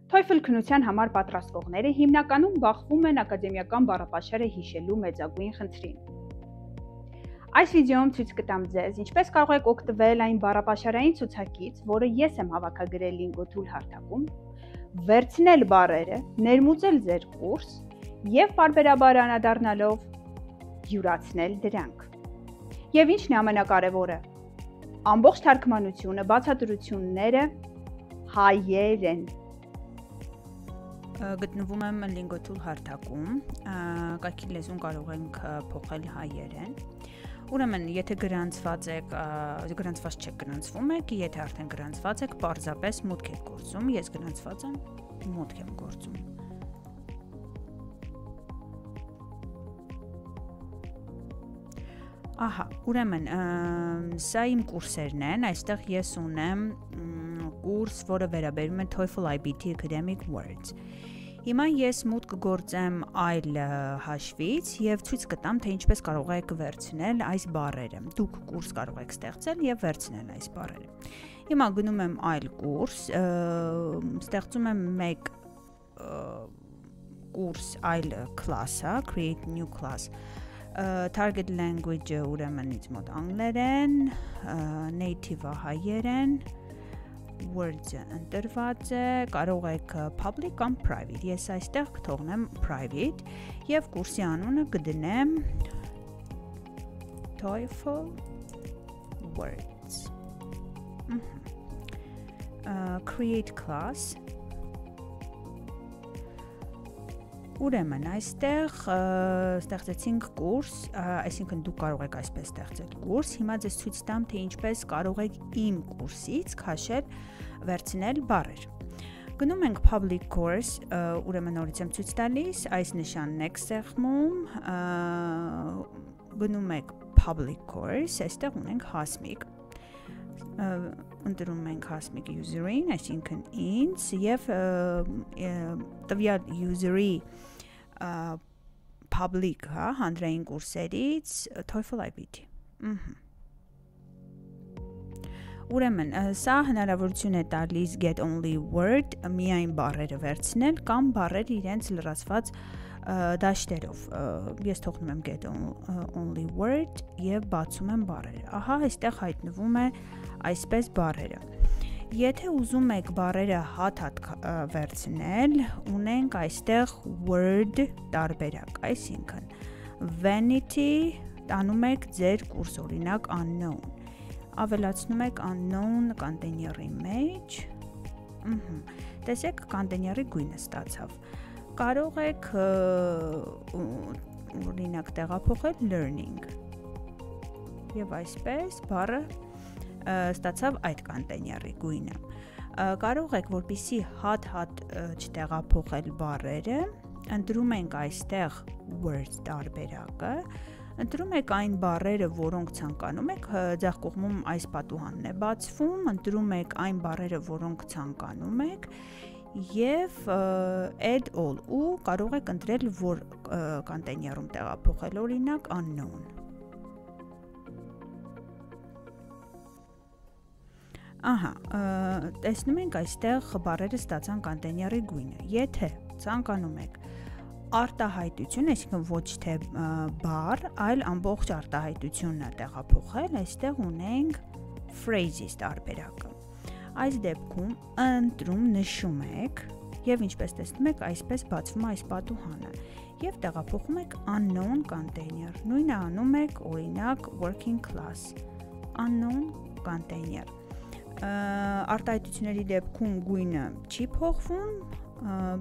TOEFL քննության համար պատրաստվողները հիմնականում բախվում են ակադեմիական բառապաշարը հիշելու մեծագույն խնդրին։ Այս վիդեոում ցույց կտամ ձեզ, ինչպես կարող եք օգտվել այն բառապաշարային ցուցակից, որը ես եմ հավաքագրել Lingotool հարթակում, վերցնել բառերը, ներմուծել ձեր կուրս եւ պարբերաբար անդառնալով յուրացնել դրանք։ Եվ ինչն է ամենակարևորը, ամբողջ թարգմանությունը, բացատրությունները հայերեն։ Գտնվում եմ Lingotool հարթակում, կայքի լեզուն կարող ենք փոխել հայերեն։ Ուրեմն, եթե գրանցված եք, գրանցված չեք, գրանցվում եք, եթե արդեն գրանցված եք, պարզապես մուտք եք գործում, ես գրանցված եմ, մուտք եմ գործում։ Ահա, ուրեմն, սա իմ կուրսերն են, այստեղ ես ունեմ կուրս, որը վերաբերում է TOEFL IBT Academic Words։ Հիմա ես մուտք կգործեմ այլ հաշվից եւ ցույց կտամ, թե ինչպես կարող եք վերցնել այս բառերը։ Դուք կուրս կարող եք ստեղծել եւ վերցնել այս բառերը։ Հիմա գնում եմ այլ կուրս, ստեղծում եմ մեկ կուրս այլ class-ը, create new class։ Target language-ը ուրեմն ինձ մոտ անգլերեն, native-ը հայերեն, words-ը ընտրված է, կարող եք public կամ private, ես այստեղ կթողնեմ private և կուրսի անունը կդնեմ TOEFL words, create class, ուրեմն այստեղ ստեղծեցինք կուրս, այսինքն դուք կարող եք այսպես ստեղծել կուրս, հիմա ձեզ ցույց տամ, թե ինչպես կարող եք իմ կուրսից քաշել վերցնել բառեր։ Գնում ենք public course, ուրեմն նորից եմ ցույց տալիս, այս նշանն եք սեղմում, գնում եք public course, այստեղ ունենք հասմիկ, ընտրում ենք հասմիկ user-ին, այսինքն ինձ և տվյալ user-ի public, հանրային կուրսերից TOEFL IBT։ Ուրեմն, սա հնարավորություն է տալիս get only word, միայն բառերը վերցնել կամ բառերը իրենց լրացված դաշտերով։ Ես թողնում եմ get only word և բացում եմ բառերը։ Ահա, այստեղ հայտնվում է այսպես բառերը։ Եթե ուզում եք բառերը հատ-հատ վերցնել, ունենք այստեղ word տարբերակ, այսինքն vanity տանում եք ձեր կուրս, օրինակ unknown, ավելացնում եք unknown կոնտեյների մեջ, տեսեք կոնտեյների գույնը ստացավ, կարող եք օրինակ տեղափոխել learning և այսպես բառը ստացավ այդ կոնտեյների գույնը։ Կարող եք, որպեսզի հատ-հատ չտեղափոխել բառերը, ընտրում ենք այստեղ words տարբերակը, ընտրում եք այն բառերը, որոնք ցանկանում եք, ձախ կողմում այս պատուհանն է բացվում, ընտրում եք այն բառերը, որոնք ցանկանում եք և add all ու կարող եք ընտրել, որ կոնտեյներում տեղափոխել, օրինակ unknown։ Ահա, տեսնում ենք այստեղ բառերը ստացան կոնտեյների գույնը։ Եթե ցանկանում եք արտահայտություն, այսինքն ոչ թե բառ, այլ ամբողջ արտահայտությունն է տեղափոխել, այստեղ ունենք phrases տարբերակը։ Այս դեպքում ընտրում նշում եք և ինչպես տեսնում եք, այսպես բացվում է այս պատուհանը և տեղափոխում եք unknown container, նույնը անում եք օրինակ working class, unknown container։ Արտահայտությունների դեպքում գույնը չի փոխվում,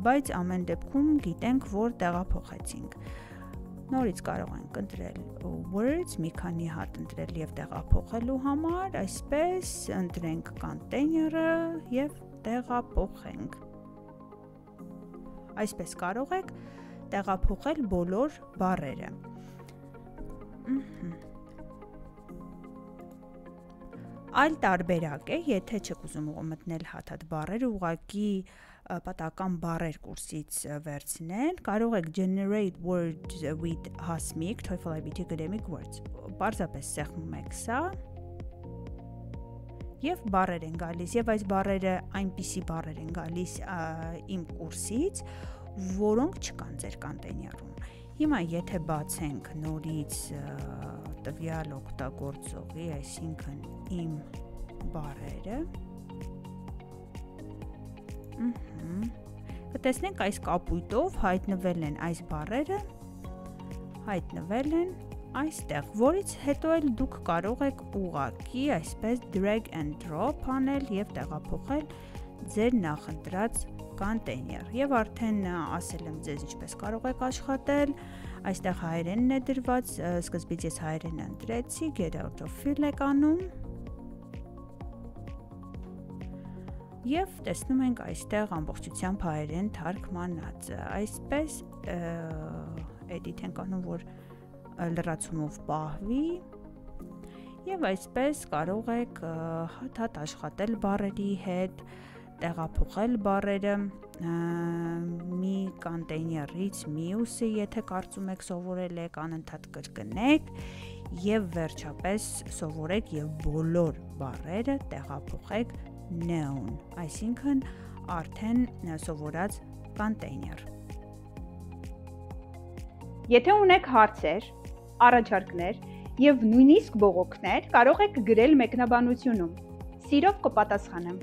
բայց ամեն դեպքում գիտենք, որ տեղափոխեցինք։ Նորից կարող ենք ընտրել words, մի քանի հատ ընտրել և տեղափոխելու համար, այսպես ընտրենք կոնտեյները և տեղափոխենք։ Այսպես կարող եք տեղափոխել բոլոր բառերը։ Այլ տարբերակ է, եթե չեք ուզում մտնել հատ-հատ բառերը, ուղղակի պատահական բառեր կուրսից վերցնել, կարող եք generate words with Hasmik, TOEFL IBT Academic Words, պարզապես սեղմում եք սա եւ բառեր են գալիս եւ այս բառերը այնպիսի բառեր են գալիս իմ կուրսից, որոնք չկան ձեր կոնտեյներում։ Հիմա եթե բացենք նորից տվյալ օգտագործողի, այսինքն իմ բառերը, կտեսնենք այս կապույտով հայտնվել են այս բառերը, հայտնվել են այստեղ, որից հետո էլ դուք կարող եք ուղղակի այսպես drag and drop անել եւ տեղափոխել ձեր նախընտրած կոնտեյներ։ Եվ արդեն ասել եմ ձեզ ինչպես կարող եք աշխատել, այստեղ հայերենն է դրված, սկզբից ես հայերենը ընտրեցի, get out of fill եք անում եւ տեսնում ենք այստեղ ամբողջությամբ հայերեն թարգմանած, այսպես edit ենք անում, որ լրացումով պահվի եւ այսպես կարող եք հատ աշխատել բառերի հետ, տեղափոխել բառերը մի կոնտեյներից մյուսը, եթե կարծում եք սովորել եք, անընդհատ կրկնեք եւ վերջապես սովորեք եւ բոլոր բառերը տեղափոխեք noun, այսինքն արդեն սովորած կոնտեյներ։ Եթե ունեք հարցեր, առաջարկներ եւ նույնիսկ բողոքներ, կարող եք գրել մեկնաբանությունում։ Սիրով կպատասխանեմ։